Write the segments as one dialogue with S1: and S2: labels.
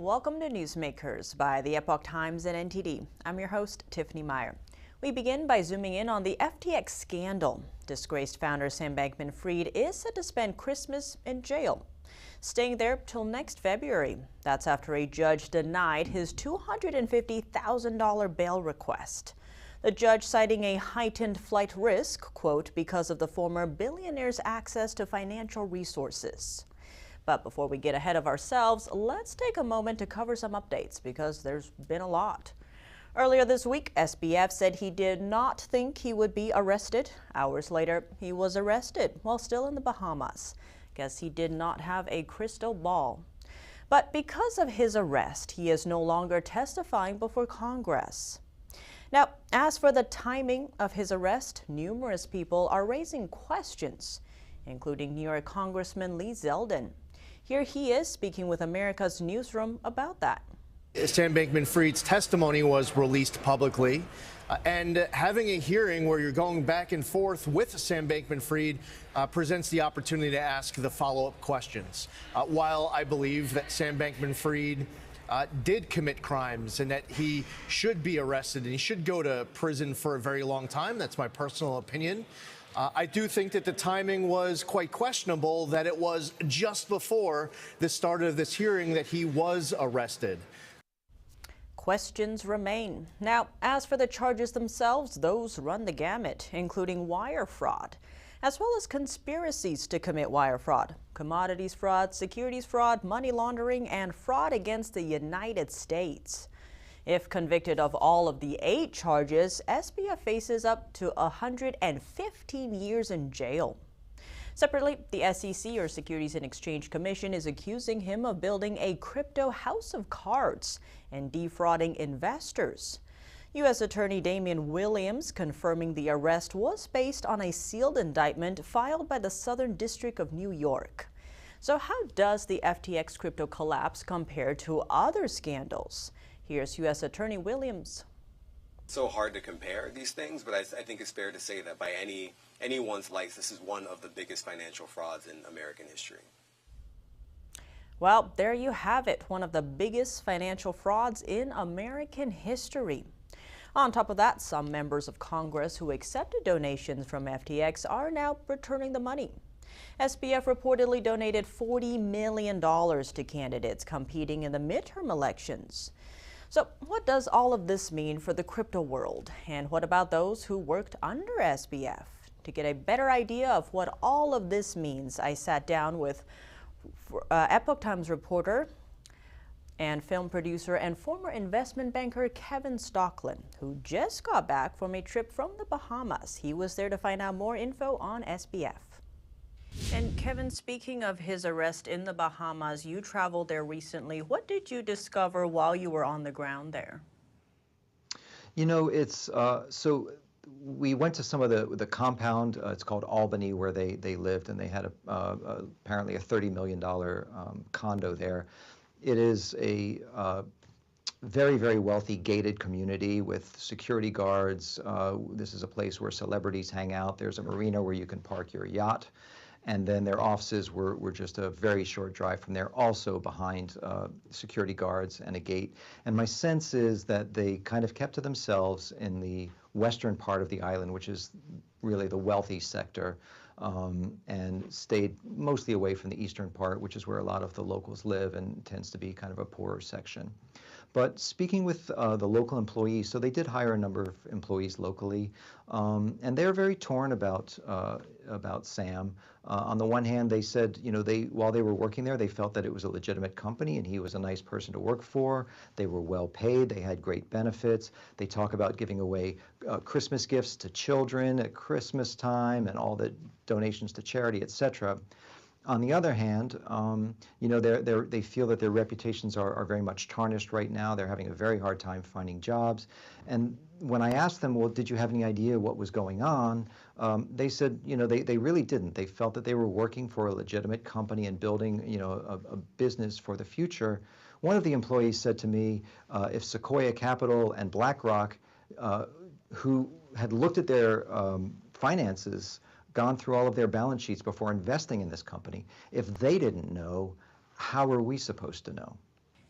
S1: Welcome to Newsmakers by the Epoch Times and NTD. I'm your host, Tiffany Meyer. We begin by zooming in on the FTX scandal. Disgraced founder Sam Bankman-Fried is set to spend Christmas in jail, staying there till next February. That's after a judge denied his $250,000 bail request. The judge citing a heightened flight risk, quote, because of the former billionaire's access to financial resources. But before we get ahead of ourselves, let's take a moment to cover some updates because there's been a lot. Earlier this week, SBF said he did not think he would be arrested. Hours later, he was arrested while still in the Bahamas. Guess he did not have a crystal ball. But because of his arrest, he is no longer testifying before Congress. Now, as for the timing of his arrest, numerous people are raising questions, including New York Congressman Lee Zeldin. Here he is speaking with America's Newsroom about that.
S2: Sam Bankman-Fried's testimony was released publicly, and having a hearing where you're going back and forth with Sam Bankman-Fried presents the opportunity to ask the follow-up questions. While I believe that Sam Bankman-Fried did commit crimes and that he should be arrested and he should go to prison for a very long time, that's my personal opinion. I do think that the timing was quite questionable, that it was just before the start of this hearing that he was arrested.
S1: Questions remain. Now, as for the charges themselves, those run the gamut, including wire fraud, as well as conspiracies to commit wire fraud, commodities fraud, securities fraud, money laundering, and fraud against the United States. If convicted of all of the 8 charges, SBF faces up to 115 years in jail. Separately, the SEC, or Securities and Exchange Commission, is accusing him of building a crypto house of cards and defrauding investors. U.S. Attorney Damian Williams confirming the arrest was based on a sealed indictment filed by the Southern District of New York. So how does the FTX crypto collapse compare to other scandals? Here's U.S. Attorney Williams.
S3: So hard to compare these things, but I think it's fair to say that by anyone's lights, this is one of the biggest financial frauds in American history.
S1: Well, there you have it, one of the biggest financial frauds in American history. On top of that, some members of Congress who accepted donations from FTX are now returning the money. SBF reportedly donated $40 million to candidates competing in the midterm elections. So what does all of this mean for the crypto world? And what about those who worked under SBF? To get a better idea of what all of this means, I sat down with Epoch Times reporter and film producer and former investment banker Kevin Stocklin, who just got back from a trip from the Bahamas. He was there to find out more info on SBF. And Kevin, speaking of his arrest in the Bahamas, you traveled there recently. What did you discover while you were on the ground there?
S4: You know, it's so we went to some of the compound. It's called Albany, where they lived, and they had apparently a $30 million condo there. It is a very, very wealthy gated community with security guards. This is a place where celebrities hang out. There's a marina where you can park your yacht. And then their offices were just a very short drive from there, also behind security guards and a gate. And my sense is that they kind of kept to themselves in the western part of the island, which is really the wealthy sector, and stayed mostly away from the eastern part, which is where a lot of the locals live and tends to be kind of a poorer section. But speaking with the local employees, so they did hire a number of employees locally, and they're very torn about Sam. On the one hand, they said, you know, while they were working there, they felt that it was a legitimate company and he was a nice person to work for. They were well paid. They had great benefits. They talk about giving away Christmas gifts to children at Christmas time and all the donations to charity, etc. On the other hand, you know, they feel that their reputations are very much tarnished right now. They're having a very hard time finding jobs. And when I asked them, well, did you have any idea what was going on? They said, you know, they really didn't. They felt that they were working for a legitimate company and building, you know, a business for the future. One of the employees said to me, if Sequoia Capital and BlackRock, who had looked at their finances, gone through all of their balance sheets before investing in this company, if they didn't know, how are we supposed to know?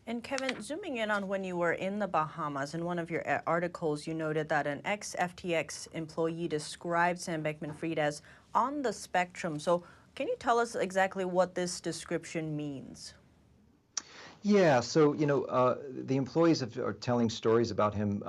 S1: And Kevin, zooming in on when you were in the Bahamas, in one of your articles, you noted that an ex-FTX employee described Sam Bankman-Fried as on the spectrum. So can you tell us exactly what this description means?
S4: Yeah, so the employees are telling stories about him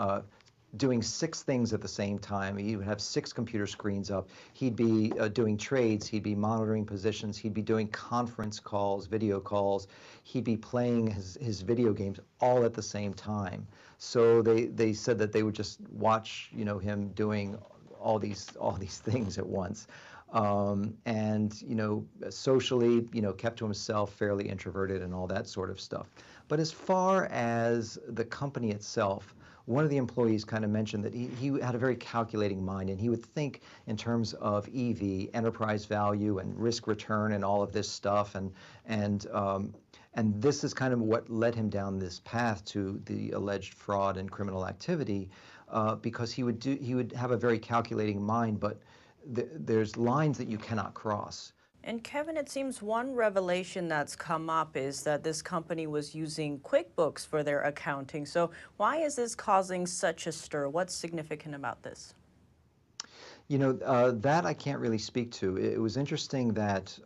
S4: doing 6 things at the same time. He would have 6 computer screens up. He'd be doing trades. He'd be monitoring positions. He'd be doing conference calls, video calls. He'd be playing his video games all at the same time. So they said that they would just watch him doing all these things at once. And socially, kept to himself, fairly introverted and all that sort of stuff. But as far as the company itself, one of the employees kind of mentioned that he had a very calculating mind, and he would think in terms of EV, enterprise value, and risk return, and all of this stuff, and this is kind of what led him down this path to the alleged fraud and criminal activity, because he would have a very calculating mind, but there's lines that you cannot cross.
S1: And Kevin, it seems one revelation that's come up is that this company was using QuickBooks for their accounting. So why is this causing such a stir? What's significant about this?
S4: That I can't really speak to. It was interesting that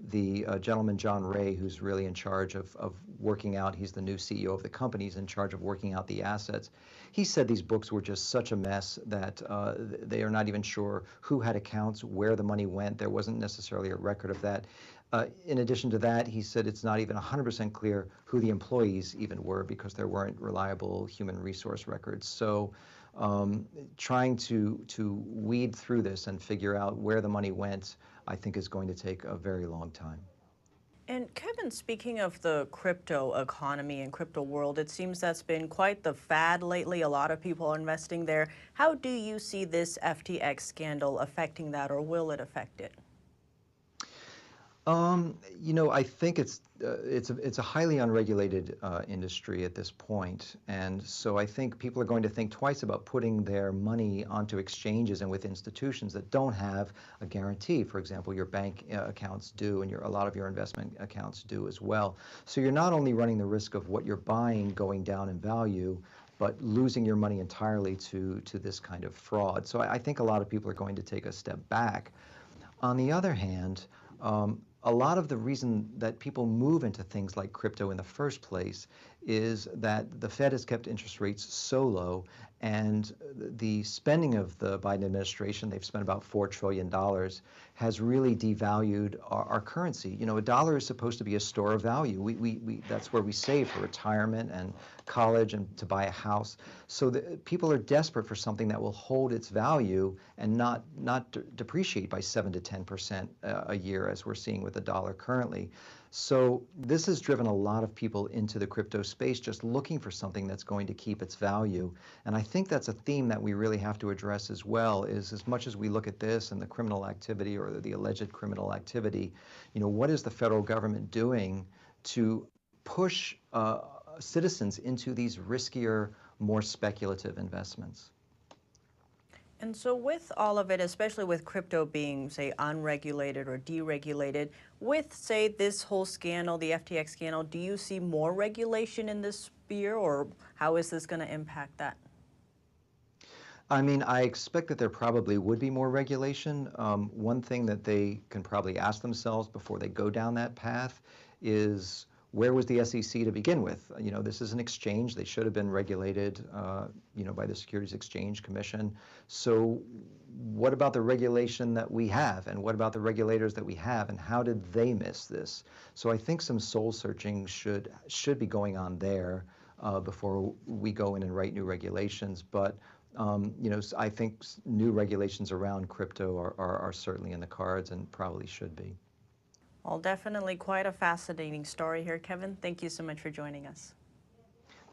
S4: the gentleman, John Ray, who's really in charge of working out, he's the new CEO of the company, he's in charge of working out the assets. He said these books were just such a mess that they are not even sure who had accounts, where the money went. There wasn't necessarily a record of that. In addition to that, he said it's not even 100% clear who the employees even were because there weren't reliable human resource records. So trying to weed through this and figure out where the money went, I think is going to take a very long time.
S1: And Kevin, speaking of the crypto economy and crypto world, it seems that's been quite the fad lately. A lot of people are investing there. How do you see this FTX scandal affecting that, or will it affect it?
S4: I think it's a highly unregulated industry at this point, and so I think people are going to think twice about putting their money onto exchanges and with institutions that don't have a guarantee. For example, your bank accounts do, and a lot of your investment accounts do as well. So you're not only running the risk of what you're buying going down in value, but losing your money entirely to this kind of fraud. So I think a lot of people are going to take a step back. On the other hand, a lot of the reason that people move into things like crypto in the first place is that the Fed has kept interest rates so low, and the spending of the Biden administration, they've spent about $4 trillion, has really devalued our currency. A dollar is supposed to be a store of value. That's where we save for retirement and college and to buy a house. So people are desperate for something that will hold its value and not depreciate by 7 to 10% a year, as we're seeing with the dollar currently. So this has driven a lot of people into the crypto space, just looking for something that's going to keep its value. And I think that's a theme that we really have to address as well, is as much as we look at this and the criminal activity or the alleged criminal activity, what is the federal government doing to push citizens into these riskier, more speculative investments?
S1: And so with all of it, especially with crypto being, say, unregulated or deregulated, with, say, this whole scandal, the FTX scandal, do you see more regulation in this sphere, or how is this going to impact that?
S4: I mean, I expect that there probably would be more regulation. One thing that they can probably ask themselves before they go down that path is, where was the SEC to begin with? This is an exchange. They should have been regulated, by the Securities Exchange Commission. So what about the regulation that we have? And what about the regulators that we have? And how did they miss this? So I think some soul searching should be going on there before we go in and write new regulations. But I think new regulations around crypto are certainly in the cards and probably should be.
S1: Well, definitely quite a fascinating story here, Kevin. Thank you so much for joining us.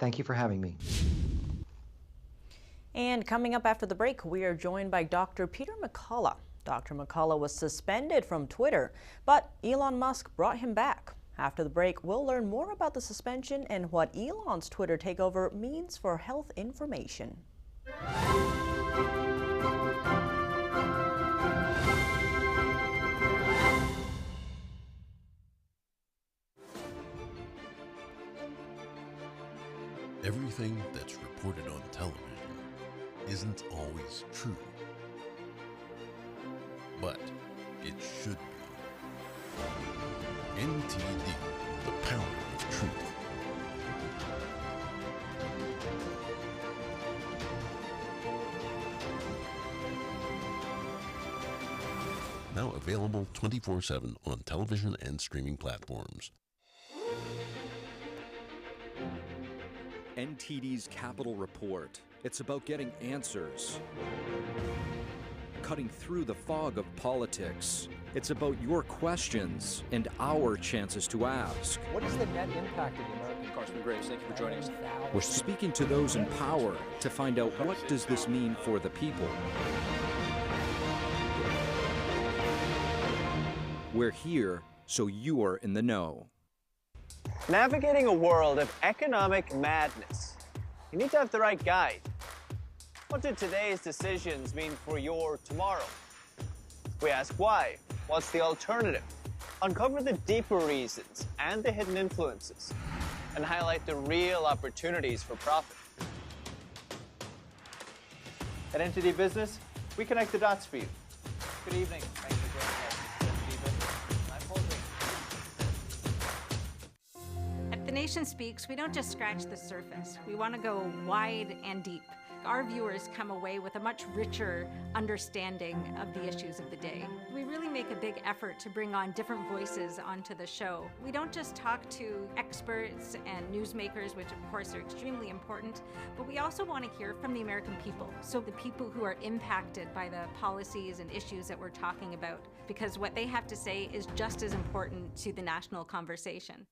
S4: Thank you for having me.
S1: And coming up after the break, we are joined by Dr. Peter McCullough. Dr. McCullough was suspended from Twitter, but Elon Musk brought him back. After the break, we'll learn more about the suspension and what Elon's Twitter takeover means for health information.
S5: Everything that's reported on television isn't always true, but it should be. NTD, the power of truth. Now available 24/7 on television and streaming platforms.
S6: NTD's Capital Report. It's about getting answers, cutting through the fog of politics. It's about your questions and our chances to ask.
S7: What is the net impact of the American? Congressman Graves, thank you for joining us.
S6: We're speaking to those in power to find out what does this mean for the people. We're here so you're in the know.
S8: Navigating a world of economic madness, you need to have the right guide. What do today's decisions mean for your tomorrow? We ask why. What's the alternative? Uncover the deeper reasons and the hidden influences, and highlight the real opportunities for profit. At NTD Business, we connect the dots for you. Good evening. Thanks for joining us. NTD Business. I'm Paul Green.
S9: At The Nation Speaks, we don't just scratch the surface. We want to go wide and deep. Our viewers come away with a much richer understanding of the issues of the day. We really make a big effort to bring on different voices onto the show. We don't just talk to experts and newsmakers, which of course are extremely important, but we also want to hear from the American people. So the people who are impacted by the policies and issues that we're talking about, because what they have to say is just as important to the national conversation.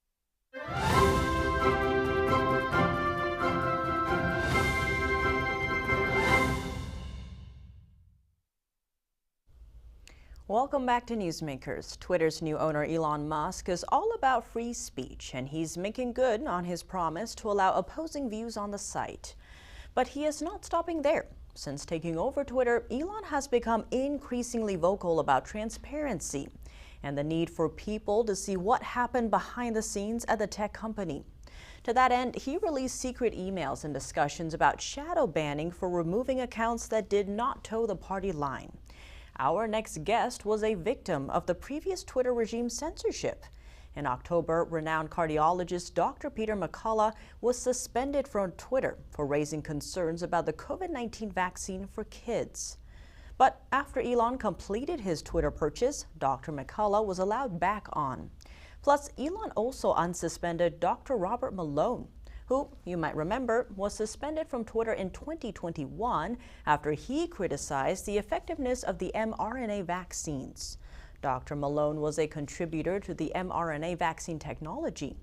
S1: Welcome back to Newsmakers. Twitter's new owner, Elon Musk, is all about free speech, and he's making good on his promise to allow opposing views on the site. But he is not stopping there. Since taking over Twitter, Elon has become increasingly vocal about transparency and the need for people to see what happened behind the scenes at the tech company. To that end, he released secret emails and discussions about shadow banning for removing accounts that did not toe the party line. Our next guest was a victim of the previous Twitter regime's censorship. In October, renowned cardiologist Dr. Peter McCullough was suspended from Twitter for raising concerns about the COVID-19 vaccine for kids. But after Elon completed his Twitter purchase, Dr. McCullough was allowed back on. Plus, Elon also unsuspended Dr. Robert Malone, who, you might remember, was suspended from Twitter in 2021 after he criticized the effectiveness of the mRNA vaccines. Dr. Malone was a contributor to the mRNA vaccine technology.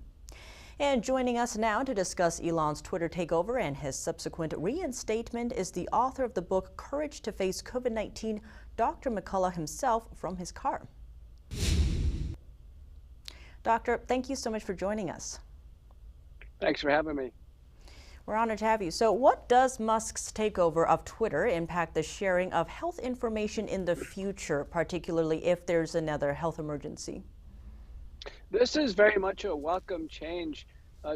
S1: And joining us now to discuss Elon's Twitter takeover and his subsequent reinstatement is the author of the book Courage to Face COVID-19, Dr. McCullough himself from his car. Doctor, thank you so much for joining us.
S10: Thanks for having me.
S1: We're honored to have you. So what does Musk's takeover of Twitter impact the sharing of health information in the future, particularly if there's another health emergency?
S10: This is very much a welcome change.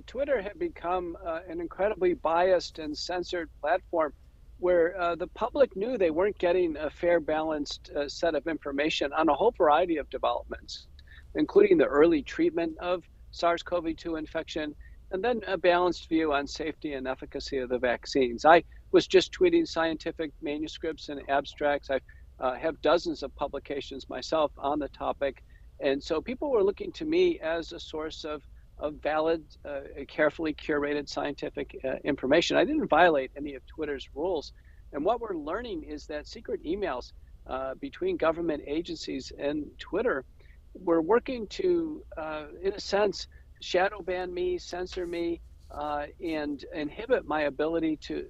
S10: Twitter had become an incredibly biased and censored platform where the public knew they weren't getting a fair, balanced set of information on a whole variety of developments, including the early treatment of SARS-CoV-2 infection, and then a balanced view on safety and efficacy of the vaccines. I was just tweeting scientific manuscripts and abstracts. I have dozens of publications myself on the topic. And so people were looking to me as a source of valid, carefully curated scientific information. I didn't violate any of Twitter's rules. And what we're learning is that secret emails between government agencies and Twitter were working to, in a sense, shadow ban me, censor me, and inhibit my ability to,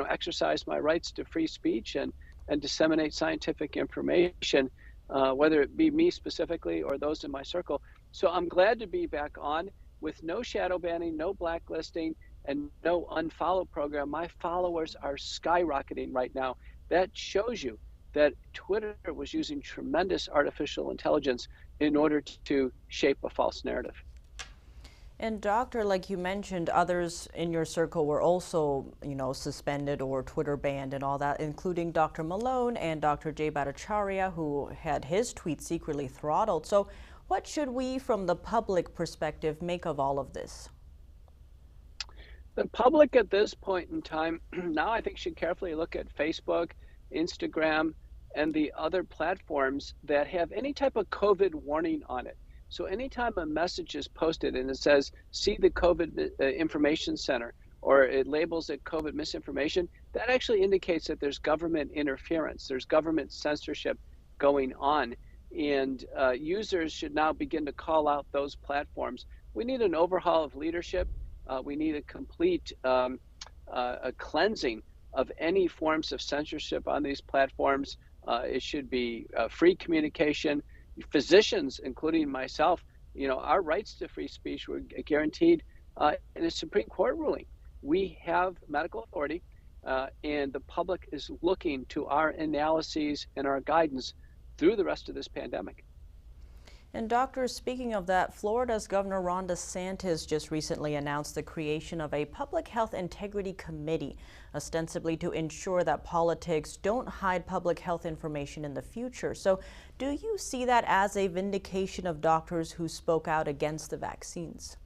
S10: exercise my rights to free speech and disseminate scientific information, whether it be me specifically or those in my circle. So I'm glad to be back on with no shadow banning, no blacklisting, and no unfollow program. My followers are skyrocketing right now. That shows you that Twitter was using tremendous artificial intelligence in order to shape a false narrative.
S1: And doctor, like you mentioned, others in your circle were also, suspended or Twitter banned and all that, including Dr. Malone and Dr. Jay Bhattacharya, who had his tweets secretly throttled. So what should we, from the public perspective, make of all of this?
S10: The public at this point in time now, I think, should carefully look at Facebook, Instagram, and the other platforms that have any type of COVID warning on it. So anytime a message is posted and it says, see the COVID information center, or it labels it COVID misinformation, that actually indicates that there's government interference, there's government censorship going on. And users should now begin to call out those platforms. We need an overhaul of leadership. We need a complete a cleansing of any forms of censorship on these platforms. It should be free communication. Physicians, including myself, our rights to free speech were guaranteed in a Supreme Court ruling. We have medical authority, and the public is looking to our analyses and our guidance through the rest of this pandemic.
S1: And doctor, speaking of that, Florida's Governor Ron DeSantis just recently announced the creation of a Public Health Integrity Committee, ostensibly to ensure that politics don't hide public health information in the future. So do you see that as a vindication of doctors who spoke out against the vaccines?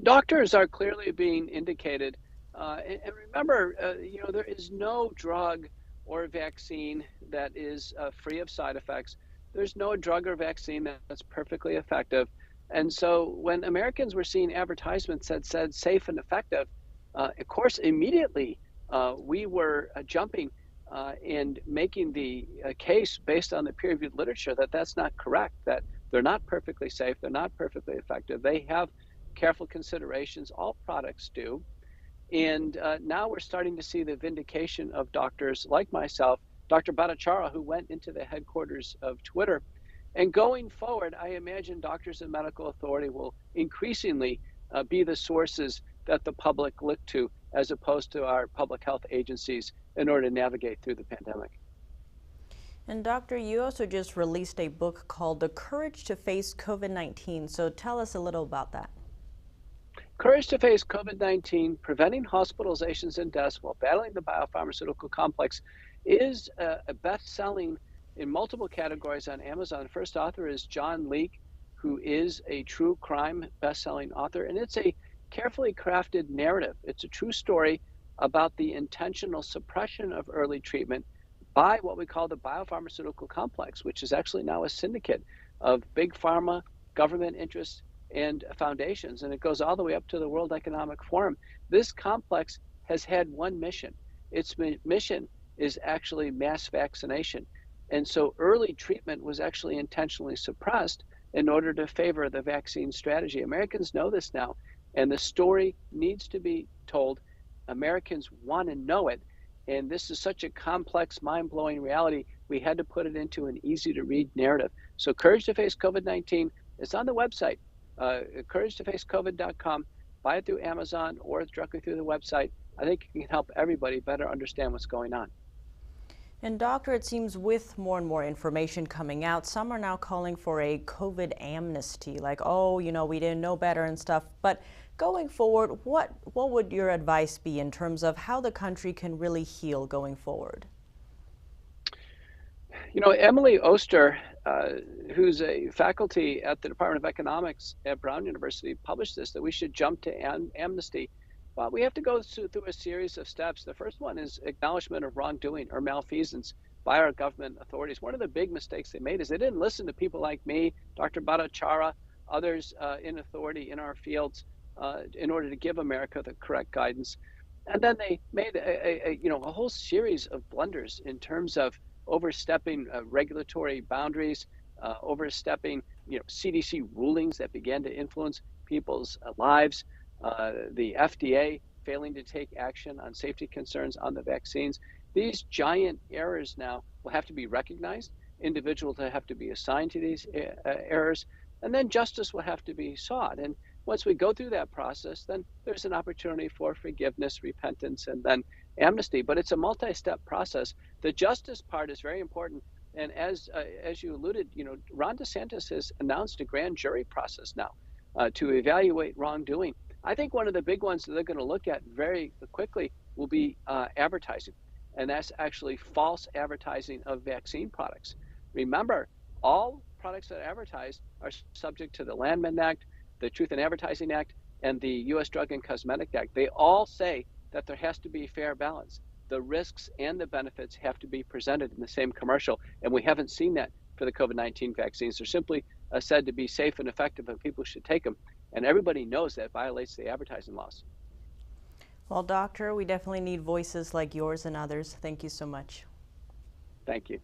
S10: Doctors are clearly being indicated. And remember, there is no drug or vaccine that is free of side effects. There's no drug or vaccine that's perfectly effective. And so when Americans were seeing advertisements that said safe and effective, of course, immediately we were jumping and making the case based on the peer-reviewed literature that that's not correct, that they're not perfectly safe, they're not perfectly effective. They have careful considerations, all products do. And now we're starting to see the vindication of doctors like myself, Dr. Bhattacharya, who went into the headquarters of Twitter. And going forward, I imagine doctors and medical authority will increasingly be the sources that the public look to, as opposed to our public health agencies, in order to navigate through the pandemic.
S1: And doctor, you also just released a book called The Courage to Face COVID-19. So tell us a little about that.
S10: Courage to Face COVID-19, Preventing Hospitalizations and Deaths While Battling the Biopharmaceutical Complex is a best-selling in multiple categories on Amazon. The first author is John Leake, who is a true crime best-selling author, and it's a carefully crafted narrative. It's a true story about the intentional suppression of early treatment by what we call the biopharmaceutical complex, which is actually now a syndicate of big pharma, government interests, and foundations, and it goes all the way up to the World Economic Forum. This complex has had one mission. Its mission is actually mass vaccination. And so early treatment was actually intentionally suppressed in order to favor the vaccine strategy. Americans know this now, and the story needs to be told. Americans want to know it, and this is such a complex, mind-blowing reality, we had to put it into an easy-to-read narrative. So Courage to Face COVID-19, it's on the website, couragetofacecovid.com. Buy it through Amazon or directly through the website. I think it can help everybody better understand what's going on.
S1: And doctor, it seems with more and more information coming out, some are now calling for a COVID amnesty, like, oh, we didn't know better and stuff. But going forward, what would your advice be in terms of how the country can really heal going forward?
S10: Emily Oster, who's a faculty at the Department of Economics at Brown University, published this, that we should jump to amnesty. Well, we have to go through a series of steps. The first one is acknowledgement of wrongdoing or malfeasance by our government authorities. One of the big mistakes they made is they didn't listen to people like me, Dr. Bhattacharya, others in authority in our fields in order to give America the correct guidance. And then they made a whole series of blunders in terms of overstepping regulatory boundaries, overstepping CDC rulings that began to influence people's lives, the FDA failing to take action on safety concerns on the vaccines. These giant errors now will have to be recognized. Individuals will have to be assigned to these errors, and then justice will have to be sought. And once we go through that process, then there's an opportunity for forgiveness, repentance, and then amnesty. But it's a multi-step process. The justice part is very important. And as you alluded, Ron DeSantis has announced a grand jury process now to evaluate wrongdoing. I think one of the big ones that they're going to look at very quickly will be advertising, and that's actually false advertising of vaccine products. Remember, all products that advertise are subject to the Lanham Act, the Truth in Advertising Act, and the U.S. Drug and Cosmetic Act. They all say that there has to be fair balance. The risks and the benefits have to be presented in the same commercial, and we haven't seen that for the COVID-19 vaccines. They're simply said to be safe and effective and people should take them, and everybody knows that violates the advertising laws.
S1: Well, Doctor, we definitely need voices like yours and others. Thank you so much.
S10: Thank you.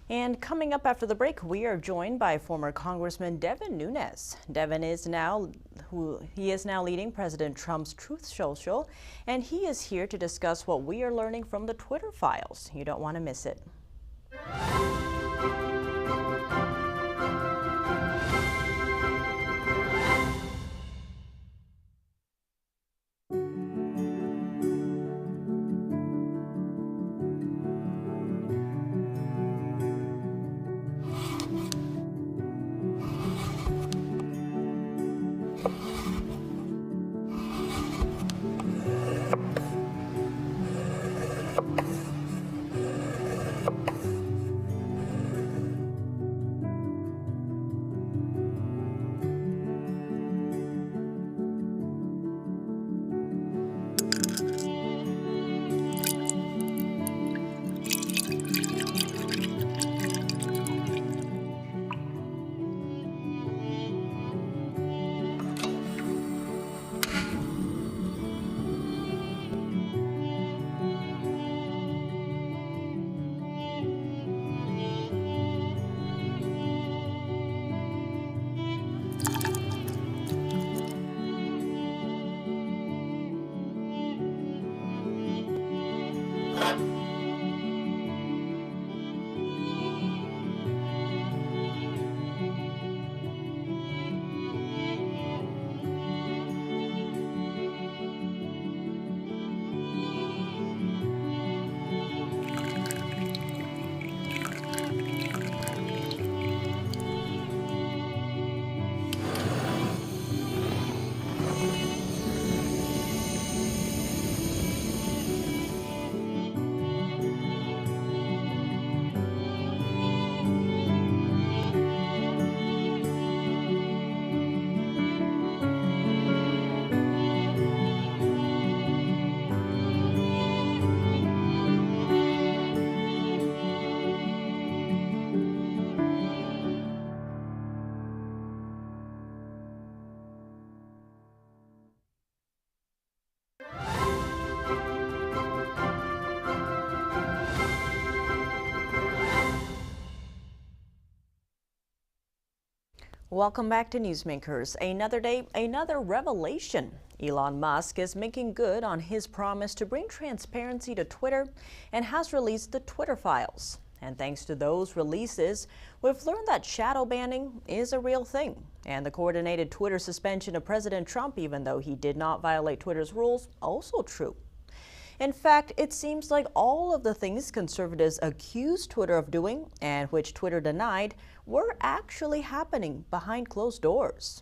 S1: And coming up after the break, we are joined by former Congressman Devin Nunes. Devin is now leading President Trump's Truth Social, and he is here to discuss what we are learning from the Twitter files. You don't want to miss it. Welcome back to Newsmakers. Another day, another revelation. Elon Musk is making good on his promise to bring transparency to Twitter and has released the Twitter files. And thanks to those releases, we've learned that shadow banning is a real thing. And the coordinated Twitter suspension of President Trump, even though he did not violate Twitter's rules, also true. In fact, it seems like all of the things conservatives accused Twitter of doing and which Twitter denied were actually happening behind closed doors.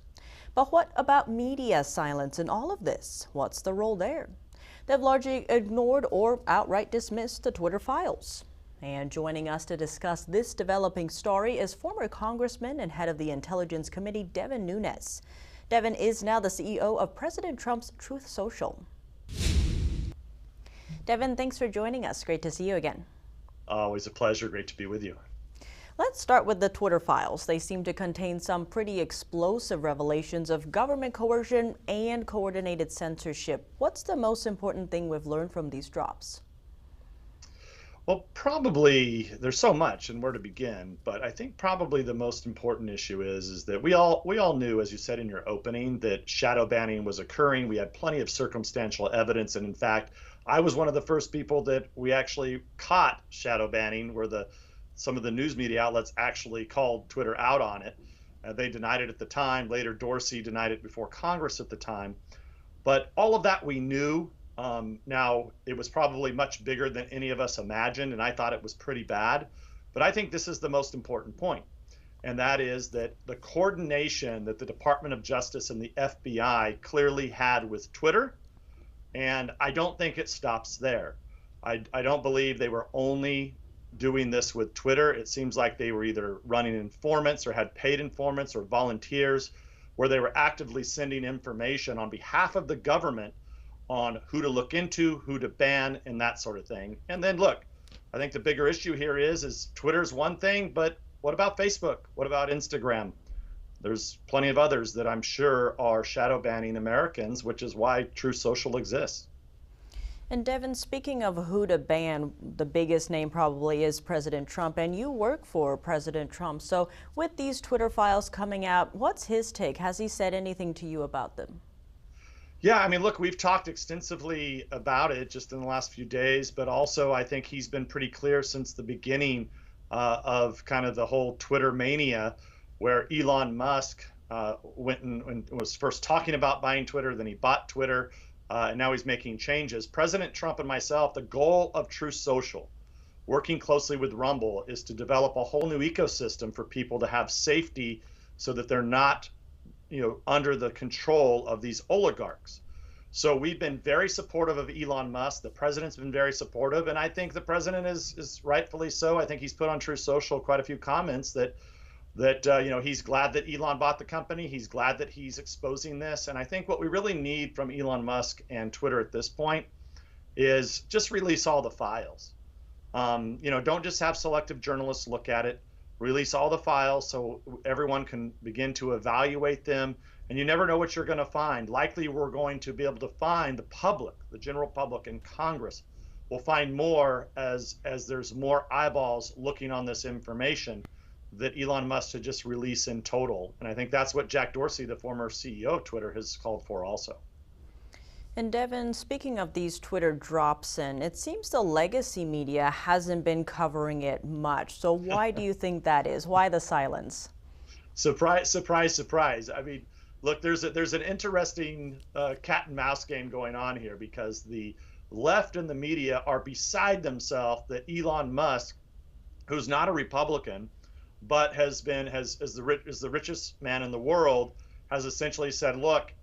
S1: But what about media silence in all of this? What's the role there? They've largely ignored or outright dismissed the Twitter files. And joining us to discuss this developing story is former Congressman and head of the Intelligence Committee, Devin Nunes. Devin is now the CEO of President Trump's Truth Social. Devin, thanks for joining us. Great to see you again.
S11: Always a pleasure. Great to be with you.
S1: Let's start with the Twitter files. They seem to contain some pretty explosive revelations of government coercion and coordinated censorship. What's the most important thing we've learned from these drops?
S11: Well, probably there's so much and where to begin, but I think probably the most important issue is that we all knew, as you said in your opening, that shadow banning was occurring. We had plenty of circumstantial evidence, and in fact, I was one of the first people that we actually caught shadow banning, where some of the news media outlets actually called Twitter out on it. They denied it at the time. Later, Dorsey denied it before Congress at the time. But all of that we knew. Now, it was probably much bigger than any of us imagined, and I thought it was pretty bad. But I think this is the most important point. and that is that the coordination that the Department of Justice and the FBI clearly had with Twitter, and I don't think it stops there. I don't believe they were only doing this with Twitter. It seems like they were either running informants or had paid informants or volunteers where they were actively sending information on behalf of the government on who to look into, who to ban, and that sort of thing. And then look, I think the bigger issue here is Twitter's one thing, but what about Facebook? What about Instagram? There's plenty of others that I'm sure are shadow banning Americans, which is why Truth Social exists.
S1: And Devin, speaking of who to ban, the biggest name probably is President Trump, and you work for President Trump. So with these Twitter files coming out, what's his take? Has he said anything to you about them?
S11: Yeah, I mean, look, we've talked extensively about it just in the last few days, but also I think he's been pretty clear since the beginning of kind of the whole Twitter mania, where Elon Musk went and was first talking about buying Twitter, then he bought Twitter, and now he's making changes. President Trump and myself, the goal of Truth Social, working closely with Rumble, is to develop a whole new ecosystem for people to have safety so that they're not, under the control of these oligarchs. So we've been very supportive of Elon Musk. The president's been very supportive, and I think the president is rightfully so. I think he's put on Truth Social quite a few comments that he's glad that Elon bought the company. He's glad that he's exposing this. And I think what we really need from Elon Musk and Twitter at this point is just release all the files. Don't just have selective journalists look at it. Release all the files so everyone can begin to evaluate them. And you never know what you're going to find. Likely we're going to be able to find the public, the general public and Congress will find more as there's more eyeballs looking on this information that Elon Musk should just release in total. And I think that's what Jack Dorsey, the former CEO of Twitter, has called for also.
S1: And Devin, speaking of these Twitter drops in, it seems the legacy media hasn't been covering it much. So why do you think that is? Why the silence?
S11: Surprise, surprise, surprise. I mean, look, there's an interesting cat and mouse game going on here, because the left and the media are beside themselves that Elon Musk, who's not a Republican, but is the richest man in the world, has essentially said, look,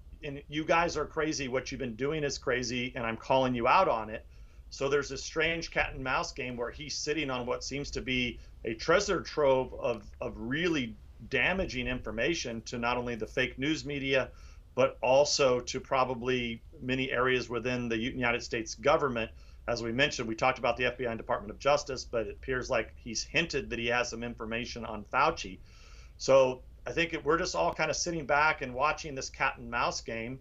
S11: you guys are crazy. What you've been doing is crazy, and I'm calling you out on it. So there's this strange cat and mouse game where he's sitting on what seems to be a treasure trove of really damaging information to not only the fake news media, but also to probably many areas within the United States government. As we mentioned, we talked about the FBI and Department of Justice, but it appears like he's hinted that he has some information on Fauci. So I think we're just all kind of sitting back and watching this cat and mouse game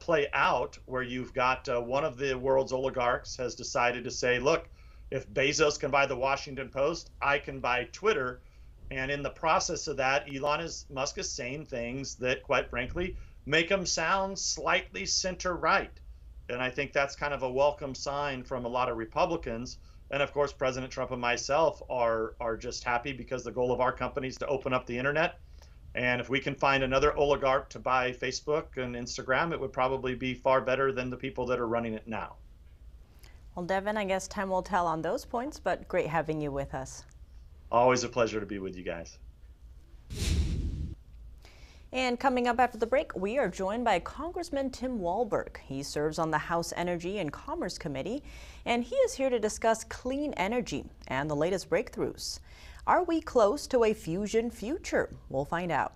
S11: play out, where you've got one of the world's oligarchs has decided to say, look, if Bezos can buy the Washington Post, I can buy Twitter. And in the process of that, Musk is saying things that, quite frankly, make him sound slightly center-right. And I think that's kind of a welcome sign from a lot of Republicans. And of course, President Trump and myself are just happy, because the goal of our company is to open up the internet. And if we can find another oligarch to buy Facebook and Instagram, it would probably be far better than the people that are running it now.
S1: Well, Devin, I guess time will tell on those points, but great having you with us.
S11: Always a pleasure to be with you guys.
S1: And coming up after the break, we are joined by Congressman Tim Walberg. He serves on the House Energy and Commerce Committee, and he is here to discuss clean energy and the latest breakthroughs. Are we close to a fusion future? We'll find out.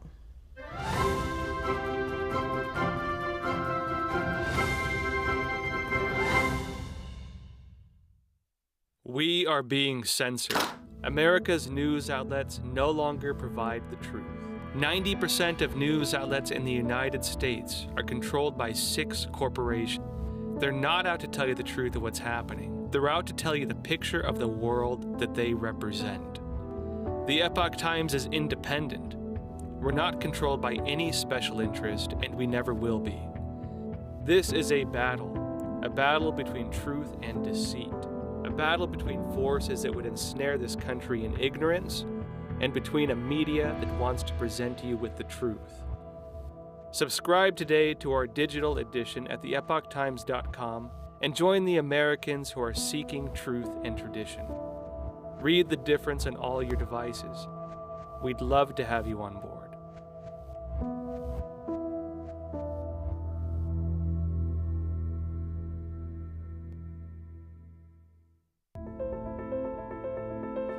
S7: We are being censored. America's news outlets no longer provide the truth. 90% of news outlets in the United States are controlled by 6 corporations. They're not out to tell you the truth of what's happening. They're out to tell you the picture of the world that they represent. The Epoch Times is independent. We're not controlled by any special interest, and we never will be. This is a battle between truth and deceit, a battle between forces that would ensnare this country in ignorance, and between a media that wants to present you with the truth. Subscribe today to our digital edition at theepochtimes.com and join the Americans who are seeking truth and tradition. Read the difference on all your devices. We'd love to have you on board.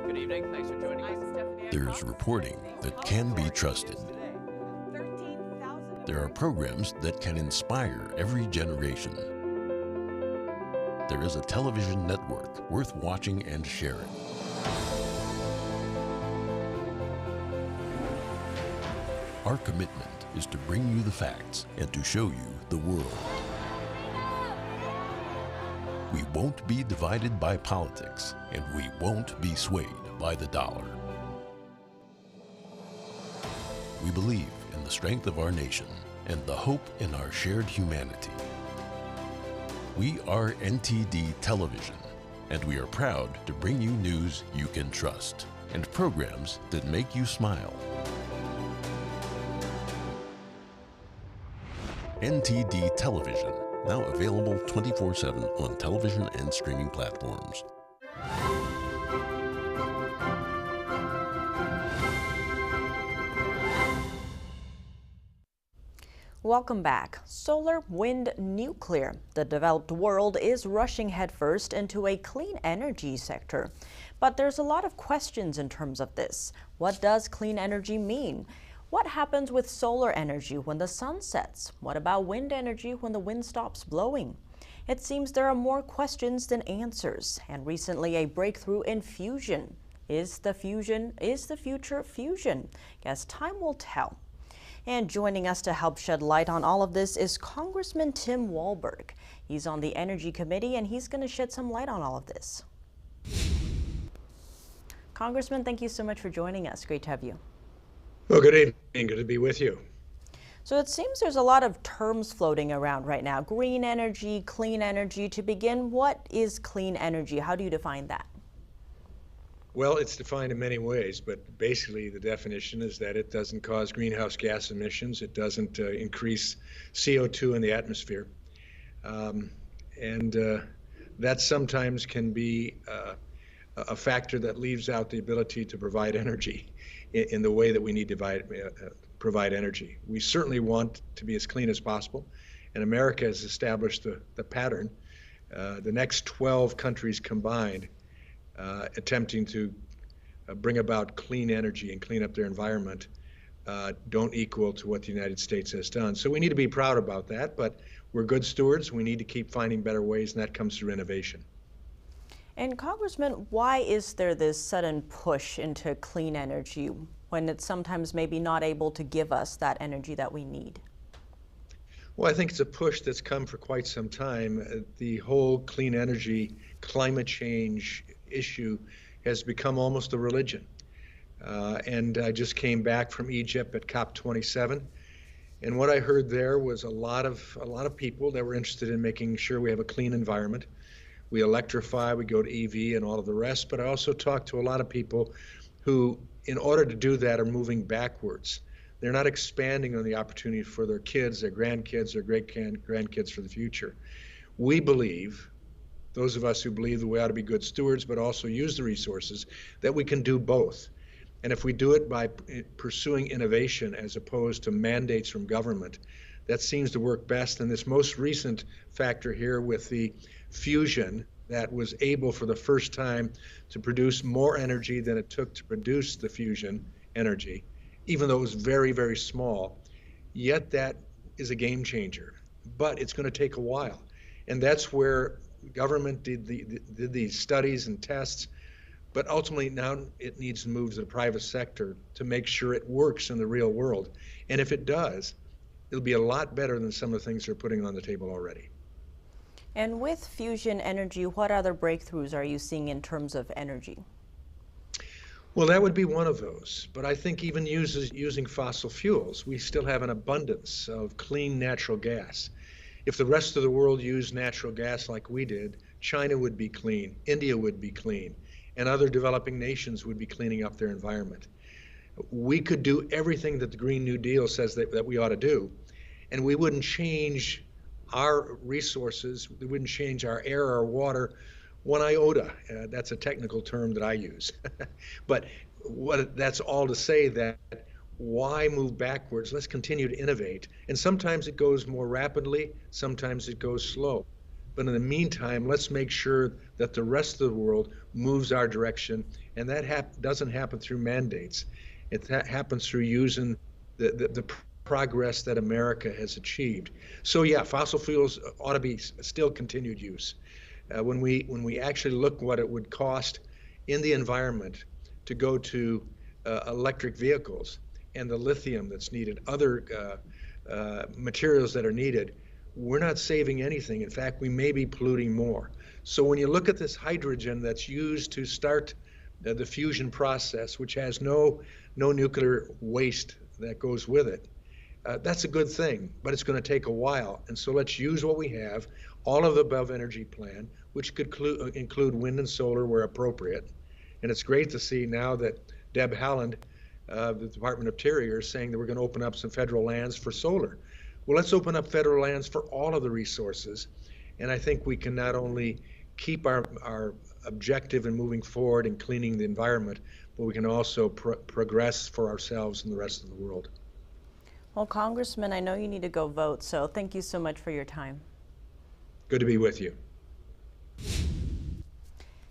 S8: Good evening. Thanks for joining us.
S5: There's reporting that can be trusted. There are programs that can inspire every generation. There is a television network worth watching and sharing. Our commitment is to bring you the facts and to show you the world. We won't be divided by politics, and we won't be swayed by the dollar. We believe in the strength of our nation and the hope in our shared humanity. We are NTD Television, and we are proud to bring you news you can trust and programs that make you smile. NTD Television, now available 24/7 on television and streaming platforms.
S1: Welcome back. Solar, wind, nuclear. The developed world is rushing headfirst into a clean energy sector. But there's a lot of questions in terms of this. What does clean energy mean? What happens with solar energy when the sun sets? What about wind energy when the wind stops blowing? It seems there are more questions than answers, and recently a breakthrough in fusion. Is the future fusion? Guess time will tell. And joining us to help shed light on all of this is Congressman Tim Walberg. He's on the Energy Committee, and he's going to shed some light on all of this. Congressman, thank you so much for joining us. Great to have you.
S12: Well, good evening. Good to be with you.
S1: So it seems there's a lot of terms floating around right now. Green energy, clean energy. To begin, what is clean energy? How do you define that?
S12: Well, it's defined in many ways, but basically the definition is that it doesn't cause greenhouse gas emissions. It doesn't increase CO2 in the atmosphere. That sometimes can be a factor that leaves out the ability to provide energy in the way that we need to provide energy. We certainly want to be as clean as possible, and America has established the pattern. The next 12 countries combined attempting to bring about clean energy and clean up their environment don't equal to what the United States has done. So we need to be proud about that, but we're good stewards. We need to keep finding better ways, and that comes through innovation.
S1: And Congressman, why is there this sudden push into clean energy when it's sometimes maybe not able to give us that energy that we need?
S12: Well, I think it's a push that's come for quite some time. The whole clean energy, climate change issue has become almost a religion. And I just came back from Egypt at COP27. And what I heard there was a lot of people that were interested in making sure we have a clean environment. We electrify, we go to EV and all of the rest, but I also talked to a lot of people who, in order to do that, are moving backwards. They're not expanding on the opportunity for their kids, their grandkids, their great-grandkids for the future. We believe, those of us who believe that we ought to be good stewards, but also use the resources, that we can do both. And if we do it by pursuing innovation as opposed to mandates from government, that seems to work best. And this most recent factor here with the fusion that was able for the first time to produce more energy than it took to produce the fusion energy, even though it was very, very small, yet that is a game changer. But it's going to take a while. And that's where government did these studies and tests, but ultimately now it needs to move to the private sector to make sure it works in the real world. And if it does, it'll be a lot better than some of the things they're putting on the table already.
S1: And with fusion energy, what other breakthroughs are you seeing in terms of energy?
S12: Well, that would be one of those. But I think even using fossil fuels, we still have an abundance of clean natural gas. If the rest of the world used natural gas like we did, China would be clean, India would be clean, and other developing nations would be cleaning up their environment. We could do everything that the Green New Deal says that we ought to do, and we wouldn't change our resources, we wouldn't change our air, our water, 1 iota. That's a technical term that I use. But that's all to say that why move backwards? Let's continue to innovate. And sometimes it goes more rapidly, sometimes it goes slow. But in the meantime, let's make sure that the rest of the world moves our direction, and that doesn't happen through mandates. It happens through using the progress that America has achieved. So yeah, fossil fuels ought to be still continued use. When we actually look what it would cost in the environment to go to electric vehicles and the lithium that's needed, other materials that are needed, we're not saving anything. In fact, we may be polluting more. So when you look at this hydrogen that's used to start the fusion process, which has no nuclear waste that goes with it, that's a good thing, but it's going to take a while. And so let's use what we have, all of the above energy plan, which could include wind and solar where appropriate. And it's great to see now that Deb Haaland, the Department of Interior, is saying that we're going to open up some federal lands for solar. Well, let's open up federal lands for all of the resources. And I think we can not only keep our objective in moving forward and cleaning the environment, but we can also progress for ourselves and the rest of the world.
S1: Well, Congressman, I know you need to go vote, so thank you so much for your time.
S12: Good to be with you.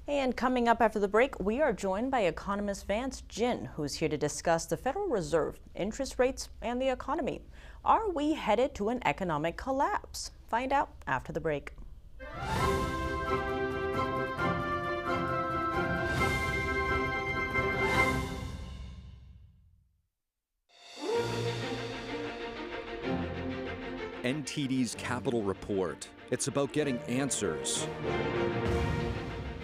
S1: And coming up after the break, we are joined by economist Vance Jin, who's here to discuss the Federal Reserve, interest rates, and the economy. Are we headed to an economic collapse? Find out after the break.
S6: NTD's Capital Report. It's about getting answers,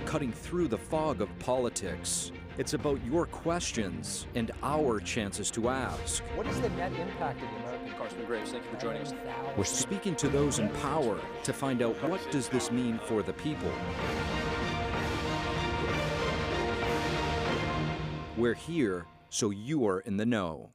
S6: cutting through the fog of politics. It's about your questions and our chances to ask.
S13: What is the net impact of the American? Congressman Graves, thank you for joining us.
S6: We're speaking to those in power to find out what does this mean for the people. We're here so you're in the know.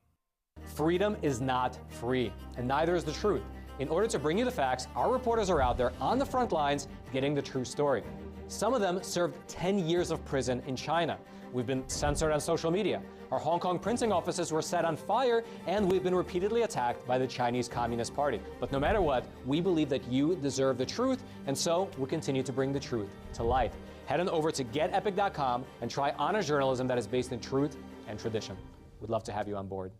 S13: Freedom is not free, and neither is the truth. In order to bring you the facts, our reporters are out there on the front lines getting the true story. Some of them served 10 years of prison in China. We've been censored on social media. Our Hong Kong printing offices were set on fire, and we've been repeatedly attacked by the Chinese Communist Party. But no matter what, we believe that you deserve the truth, and so we'll continue to bring the truth to light. Head on over to getepic.com and try honest journalism that is based in truth and tradition. We'd love to have you on board.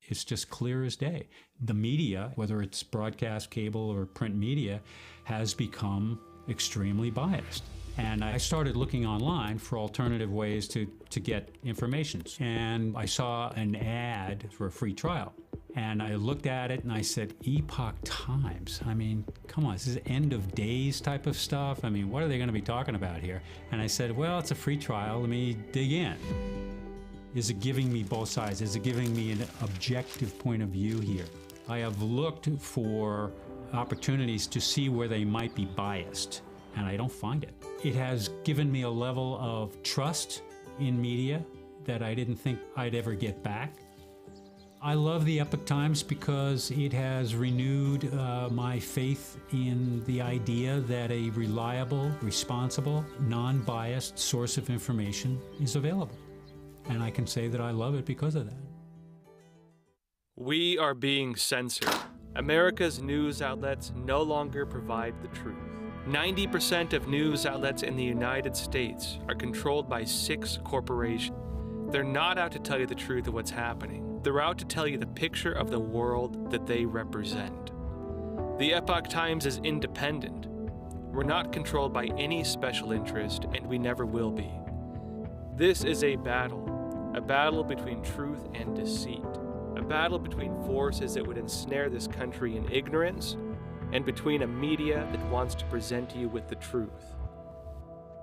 S14: It's just clear as day. The media, whether it's broadcast, cable, or print media, has become extremely biased. And I started looking online for alternative ways to get information. And I saw an ad for a free trial. And I looked at it and I said, Epoch Times. I mean, come on, this is end of days type of stuff. I mean, what are they going to be talking about here? And I said, well, it's a free trial. Let me dig in. Is it giving me both sides? Is it giving me an objective point of view here? I have looked for opportunities to see where they might be biased, and I don't find it. It has given me a level of trust in media that I didn't think I'd ever get back. I love the Epoch Times because it has renewed my faith in the idea that a reliable, responsible, non-biased source of information is available. And I can say that I love it because of that.
S7: We are being censored. America's news outlets no longer provide the truth. 90% of news outlets in the United States are controlled by 6 corporations. They're not out to tell you the truth of what's happening. They're out to tell you the picture of the world that they represent. The Epoch Times is independent. We're not controlled by any special interest, and we never will be. This is a battle between truth and deceit, a battle between forces that would ensnare this country in ignorance, and between a media that wants to present you with the truth.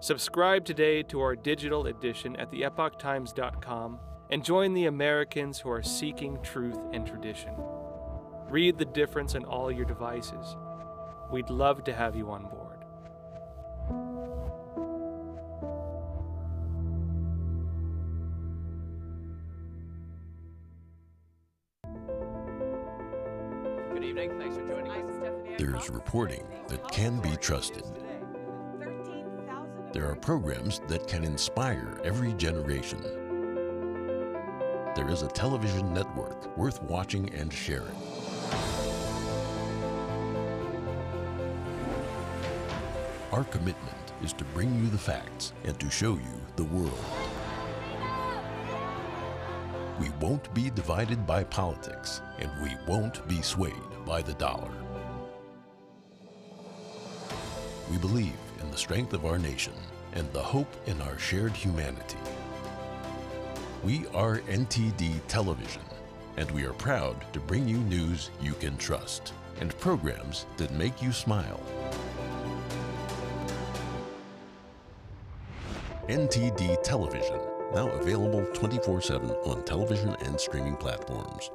S7: Subscribe today to our digital edition at theepochtimes.com and join the Americans who are seeking truth and tradition. Read the difference on all your devices. We'd love to have you on board.
S8: Good evening. Thanks for joining us.
S5: There's reporting that can be trusted. There are programs that can inspire every generation. There is a television network worth watching and sharing. Our commitment is to bring you the facts and to show you the world. We won't be divided by politics, and we won't be swayed by the dollar. We believe in the strength of our nation and the hope in our shared humanity. We are NTD Television, and we are proud to bring you news you can trust and programs that make you smile. NTD Television, now available 24/7 on television and streaming platforms.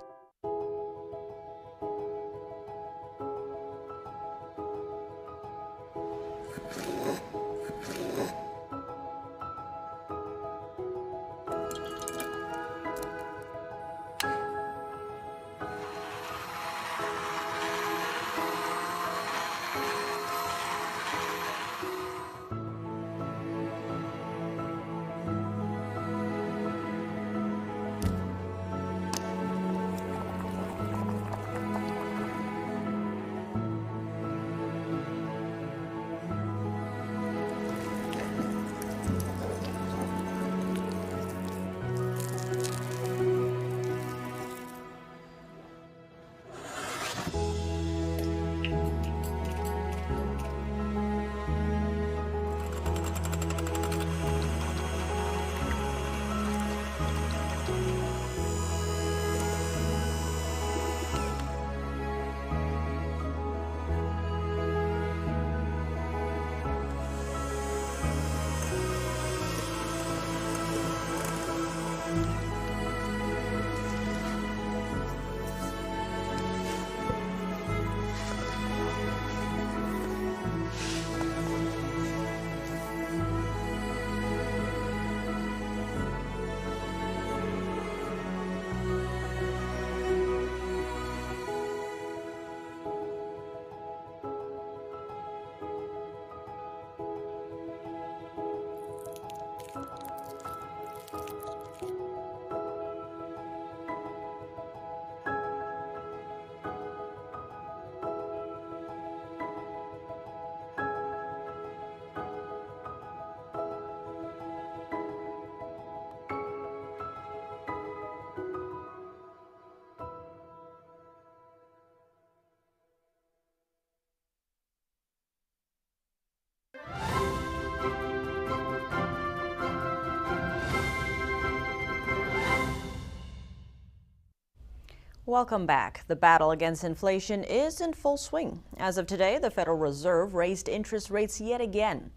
S1: Welcome back. The battle against inflation is in full swing. As of today, the Federal Reserve raised interest rates yet again.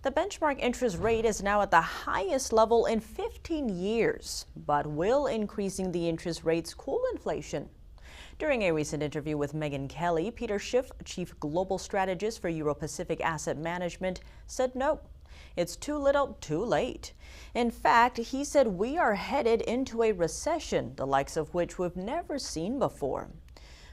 S1: The benchmark interest rate is now at the highest level in 15 years. But will increasing the interest rates cool inflation? During a recent interview with Megyn Kelly, Peter Schiff, Chief Global Strategist for Euro-Pacific Asset Management, said no. It's too little, too late. In fact, he said we are headed into a recession, the likes of which we've never seen before.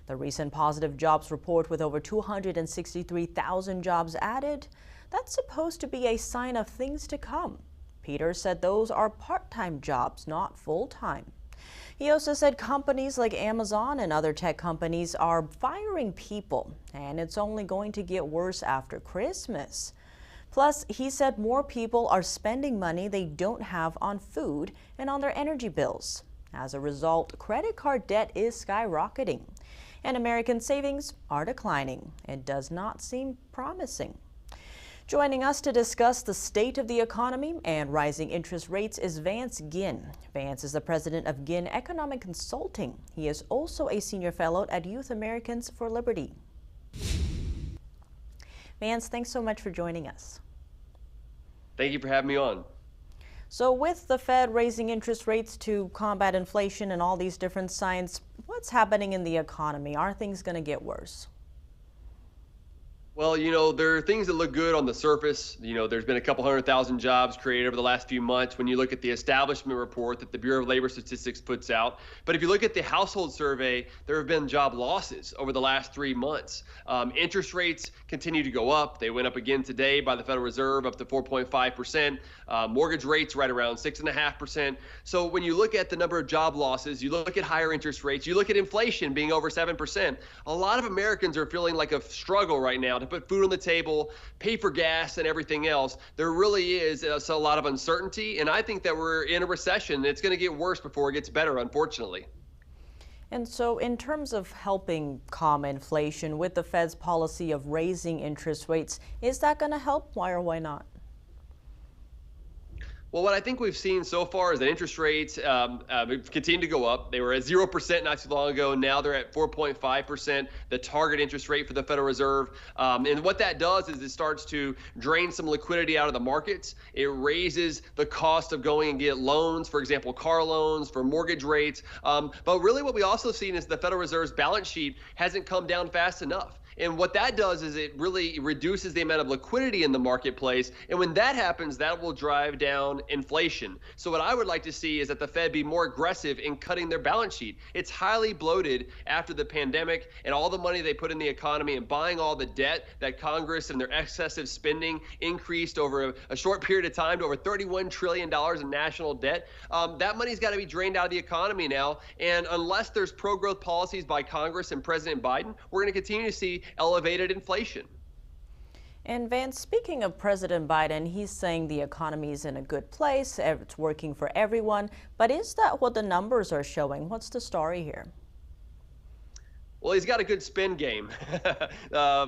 S1: The recent positive jobs report with over 263,000 jobs added, that's supposed to be a sign of things to come. Peter said those are part-time jobs, not full-time. He also said companies like Amazon and other tech companies are firing people, and it's only going to get worse after Christmas. Plus, he said more people are spending money they don't have on food and on their energy bills. As a result, credit card debt is skyrocketing, and American savings are declining. It does not seem promising. Joining us to discuss the state of the economy and rising interest rates is Vance Ginn. Vance is the president of Ginn Economic Consulting. He is also a senior fellow at Youth Americans for Liberty. Vance, thanks so much for joining us.
S15: Thank you for having me on.
S1: So with the Fed raising interest rates to combat inflation and all these different signs, what's happening in the economy? Are things going to get worse?
S15: Well, there are things that look good on the surface. There's been a couple 100,000 jobs created over the last few months when you look at the establishment report that the Bureau of Labor Statistics puts out. But if you look at the household survey, there have been job losses over the last 3 months. Interest rates continue to go up. They went up again today by the Federal Reserve, up to 4.5%. Mortgage rates right around 6.5%. So when you look at the number of job losses, you look at higher interest rates, you look at inflation being over 7%. A lot of Americans are feeling like a struggle right now to put food on the table, pay for gas and everything else. There really is a lot of uncertainty, and I think that we're in a recession. It's going to get worse before it gets better, unfortunately.
S1: And so in terms of helping calm inflation with the Fed's policy of raising interest rates, is that going to help? Why or why not?
S15: Well, what I think we've seen so far is that interest rates continue to go up. They were at 0% not too long ago. Now they're at 4.5%, the target interest rate for the Federal Reserve. And what that does is it starts to drain some liquidity out of the markets. It raises the cost of going and get loans, for example, car loans, for mortgage rates. But really what we also seen is the Federal Reserve's balance sheet hasn't come down fast enough. And what that does is it really reduces the amount of liquidity in the marketplace. And when that happens, that will drive down inflation. So what I would like to see is that the Fed be more aggressive in cutting their balance sheet. It's highly bloated after the pandemic and all the money they put in the economy and buying all the debt that Congress and their excessive spending increased over a short period of time to over $31 trillion in national debt. That money's got to be drained out of the economy now. And unless there's pro-growth policies by Congress and President Biden, we're going to continue to see elevated inflation.
S1: And Vance, speaking of President Biden, he's saying the economy is in a good place, it's working for everyone. But is that what the numbers are showing? What's the story here?
S15: Well, he's got a good spin game,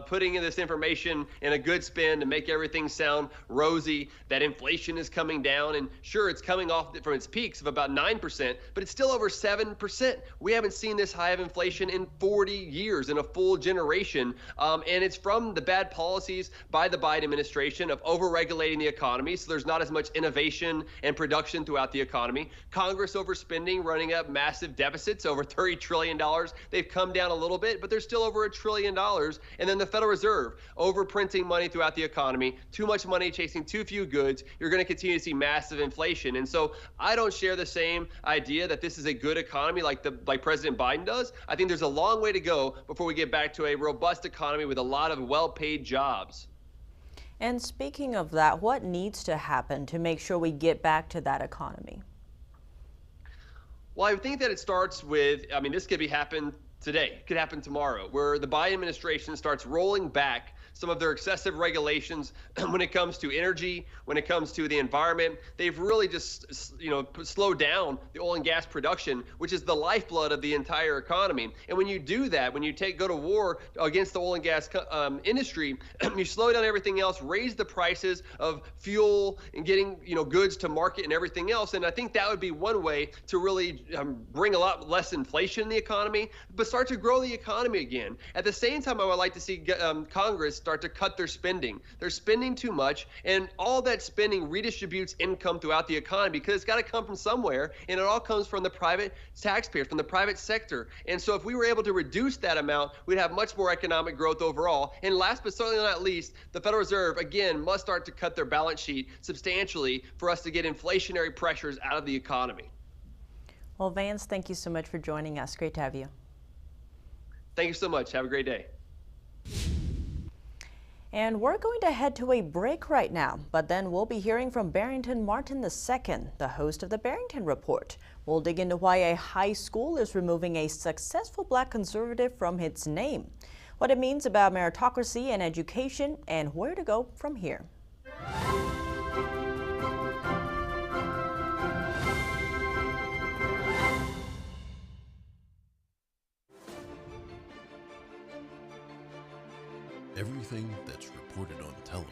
S15: putting in this information in a good spin to make everything sound rosy, that inflation is coming down. And sure, it's coming off from its peaks of about 9%, but it's still over 7%. We haven't seen this high of inflation in 40 years, in a full generation. And it's from the bad policies by the Biden administration of over-regulating the economy, so there's not as much innovation and production throughout the economy. Congress overspending, running up massive deficits, over $30 trillion. They've come down a little bit, but they're still over $1 trillion. And then the Federal Reserve overprinting money throughout the economy, too much money chasing too few goods. You're going to continue to see massive inflation. And so I don't share the same idea that this is a good economy like President Biden does. I think there's a long way to go before we get back to a robust economy with a lot of well-paid jobs.
S1: And speaking of that, what needs to happen to make sure we get back to that economy?
S15: Well, I think that it starts with, this could happen today, it could happen tomorrow, where the Biden administration starts rolling back some of their excessive regulations when it comes to energy, when it comes to the environment. They've really just, slowed down the oil and gas production, which is the lifeblood of the entire economy. And when you do that, when you go to war against the oil and gas industry, you slow down everything else, raise the prices of fuel and getting, goods to market and everything else. And I think that would be one way to really bring a lot less inflation in the economy, but start to grow the economy again. At the same time, I would like to see Congress start to cut their spending. They're spending too much, and all that spending redistributes income throughout the economy because it's got to come from somewhere, and it all comes from the private taxpayers, from the private sector. And so if we were able to reduce that amount, we'd have much more economic growth overall. And last but certainly not least, the Federal Reserve, again, must start to cut their balance sheet substantially for us to get inflationary pressures out of the economy.
S1: Well, Vance, thank you so much for joining us. Great to have you.
S15: Thank you so much. Have a great day.
S1: And we're going to head to a break right now, but then we'll be hearing from Barrington Martin II, the host of the Barrington Report. We'll dig into why a high school is removing a successful black conservative from its name, what it means about meritocracy and education, and where to go from here.
S5: Everything that's reported on television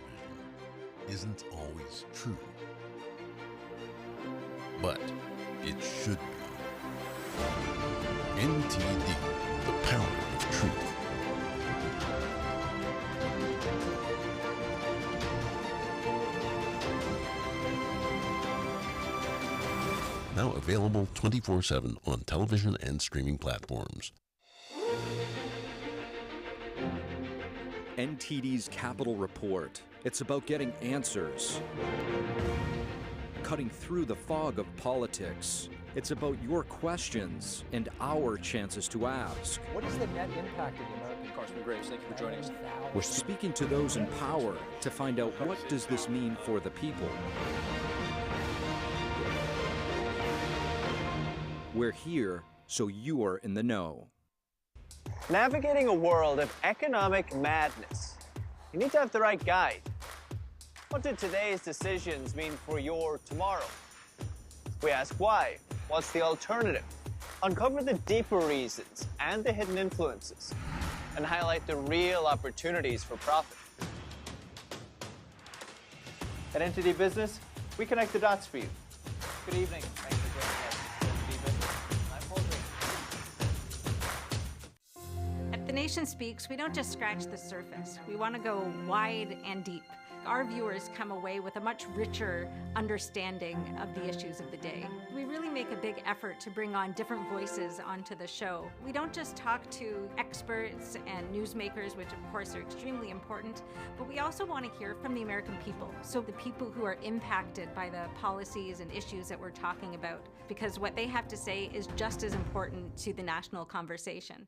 S5: isn't always true, but it should be. NTD, the power of truth. Now available 24/7 on television and streaming platforms.
S6: NTD's Capital Report. It's about getting answers, cutting through the fog of politics. It's about your questions and our chances to ask.
S16: What is the net impact of the American Carson Graves? Thank you for joining us.
S6: We're speaking to those in power to find out what does this mean for the people. We're here so you're in the know.
S8: Navigating a world of economic madness, you need to have the right guide. What did today's decisions mean for your tomorrow? We ask why. What's the alternative? Uncover the deeper reasons and the hidden influences, and highlight the real opportunities for profit. At NTD Business, we connect the dots for you. Good evening. Thanks for joining us. NTD Business. I'm Paul Green.
S9: At The Nation Speaks, we don't just scratch the surface. We want to go wide and deep. Our viewers come away with a much richer understanding of the issues of the day. We really make a big effort to bring on different voices onto the show. We don't just talk to experts and newsmakers, which of course are extremely important, but we also want to hear from the American people. So the people who are impacted by the policies and issues that we're talking about, because what they have to say is just as important to the national conversation.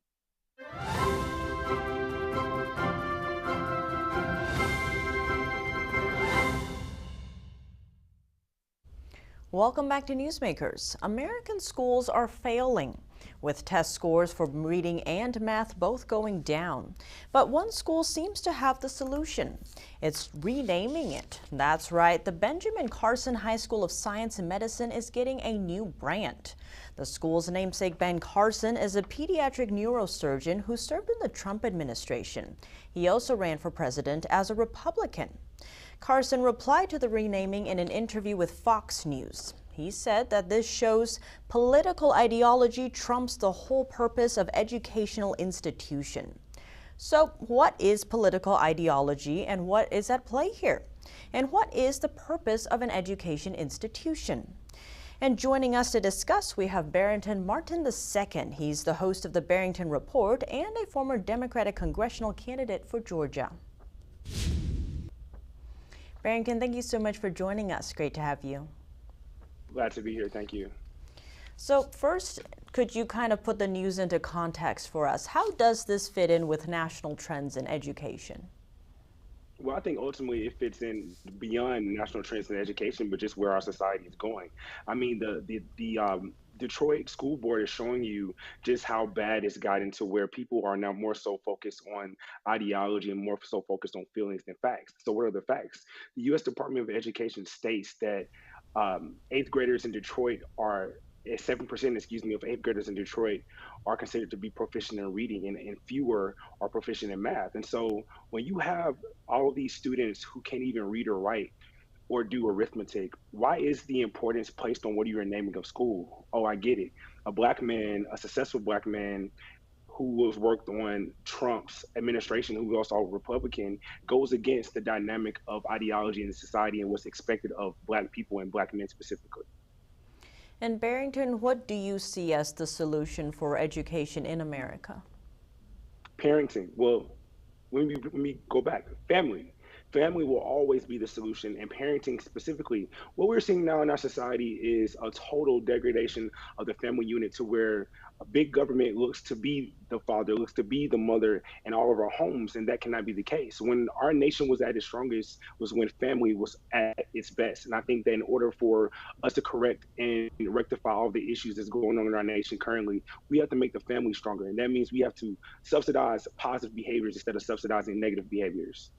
S1: Welcome back to Newsmakers. American schools are failing, with test scores for reading and math both going down. But one school seems to have the solution. It's renaming it. That's right, the Benjamin Carson High School of Science and Medicine is getting a new brand. The school's namesake, Ben Carson, is a pediatric neurosurgeon who served in the Trump administration. He also ran for president as a Republican. Carson replied to the renaming in an interview with Fox News. He said that this shows political ideology trumps the whole purpose of educational institution. So what is political ideology and what is at play here? And what is the purpose of an education institution? And joining us to discuss, we have Barrington Martin II. He's the host of the Barrington Report and a former Democratic congressional candidate for Georgia. Barrington, thank you so much for joining us. Great to have you.
S17: Glad to be here. Thank you.
S1: So first, could you kind of put the news into context for us? How does this fit in with national trends in education?
S17: Well, I think ultimately it fits in beyond national trends in education, but just where our society is going. I mean, the Detroit School Board is showing you just how bad it's gotten to where people are now more so focused on ideology and more so focused on feelings than facts. So what are the facts? The U.S. Department of Education states that eighth graders in Detroit are 7%, of eighth graders in Detroit are considered to be proficient in reading, and fewer are proficient in math. And so when you have all of these students who can't even read or write or do arithmetic, why is the importance placed on what you're naming of school? Oh, I get it. A black man, a successful black man who was worked on Trump's administration, who was also a Republican, goes against the dynamic of ideology in society and what's expected of black people and black men specifically.
S1: And Barrington, what do you see as the solution for education in America?
S17: Parenting. Well, when we go back, family. Family will always be the solution, and parenting specifically. What we're seeing now in our society is a total degradation of the family unit to where a big government looks to be the father, looks to be the mother in all of our homes, and that cannot be the case. When our nation was at its strongest was when family was at its best. And I think that in order for us to correct and rectify all the issues that's going on in our nation currently, we have to make the family stronger. And that means we have to subsidize positive behaviors instead of subsidizing negative behaviors.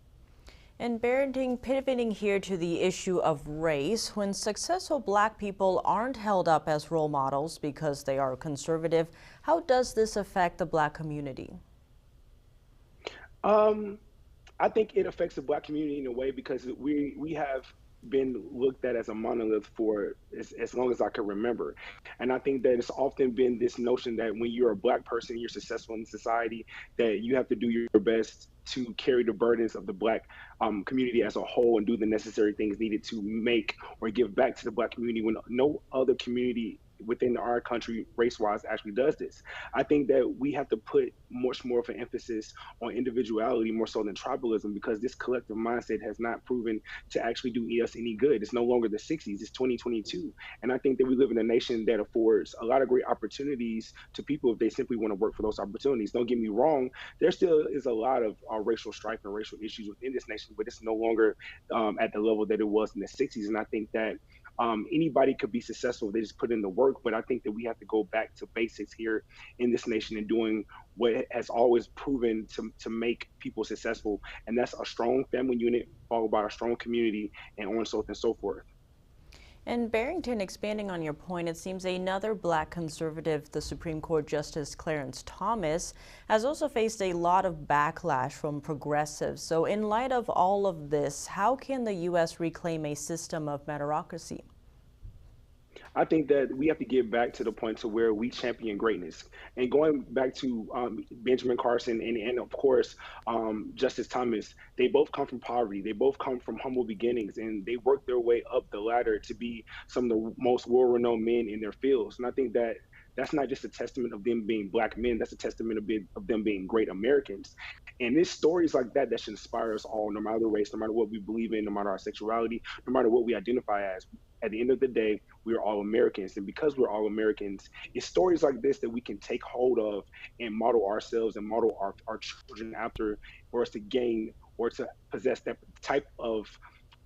S1: And Barrington, pivoting here to the issue of race, when successful black people aren't held up as role models because they are conservative, how does this affect the black community?
S17: I think it affects the black community in a way because we have been looked at as a monolith for as long as I can remember. And I think that it's often been this notion that when you're a black person, you're successful in society, that you have to do your best to carry the burdens of the black community as a whole and do the necessary things needed to make or give back to the black community when no other community within our country, race-wise, actually does this. I think that we have to put much more of an emphasis on individuality more so than tribalism, because this collective mindset has not proven to actually do us any good. It's no longer the 60s, it's 2022. And I think that we live in a nation that affords a lot of great opportunities to people if they simply want to work for those opportunities. Don't get me wrong, there still is a lot of racial strife and racial issues within this nation, but it's no longer at the level that it was in the 60s. And I think that anybody could be successful if they just put in the work, but I think that we have to go back to basics here in this nation and doing what has always proven to make people successful, and that's a strong family unit followed by a strong community, and on and so forth.
S1: And Barrington, expanding on your point, it seems another Black conservative, the Supreme Court Justice Clarence Thomas, has also faced a lot of backlash from progressives. So in light of all of this, how can the U.S. reclaim a system of meritocracy?
S17: I think that we have to get back to the point to where we champion greatness. And going back to Benjamin Carson and of course, Justice Thomas, they both come from poverty. They both come from humble beginnings, and they worked their way up the ladder to be some of the most world-renowned men in their fields. And I think that that's not just a testament of them being Black men, that's a testament of them being great Americans. And it's stories like that that should inspire us all, no matter the race, no matter what we believe in, no matter our sexuality, no matter what we identify as. At the end of the day, we are all Americans. And because we're all Americans, it's stories like this that we can take hold of and model ourselves and model our children after, for us to gain or to possess that type of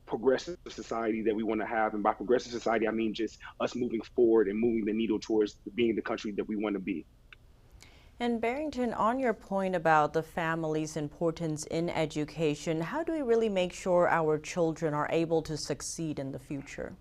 S17: progressive society that we want to have. And by progressive society, I mean just us moving forward and moving the needle towards being the country that we want to be.
S1: And Barrington, on your point about the family's importance in education, how do we really make sure our children are able to succeed in the future?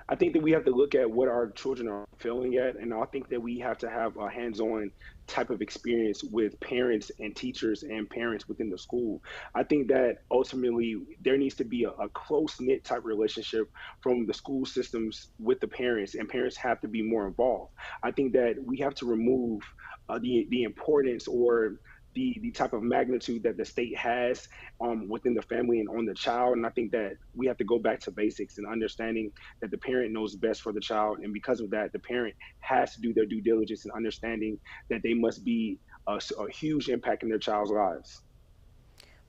S17: I think that we have to look at what our children are failing at, and I think that we have to have a hands-on type of experience with parents and teachers and parents within the school. I think that ultimately there needs to be a close-knit type relationship from the school systems with the parents, and parents have to be more involved. I think that we have to remove the importance or the type of magnitude that the state has within the family and on the child. And I think that we have to go back to basics and understanding that the parent knows best for the child. And because of that, the parent has to do their due diligence and understanding that they must be a huge impact in their child's lives.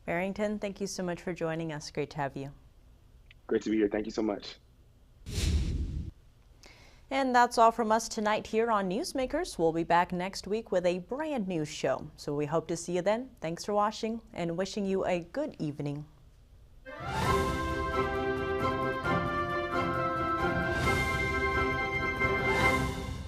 S1: Barrington, thank you so much for joining us. Great to have you.
S17: Great to be here. Thank you so much.
S1: And that's all from us tonight here on Newsmakers. We'll be back next week with a brand new show. So we hope to see you then. Thanks for watching and wishing you a good evening.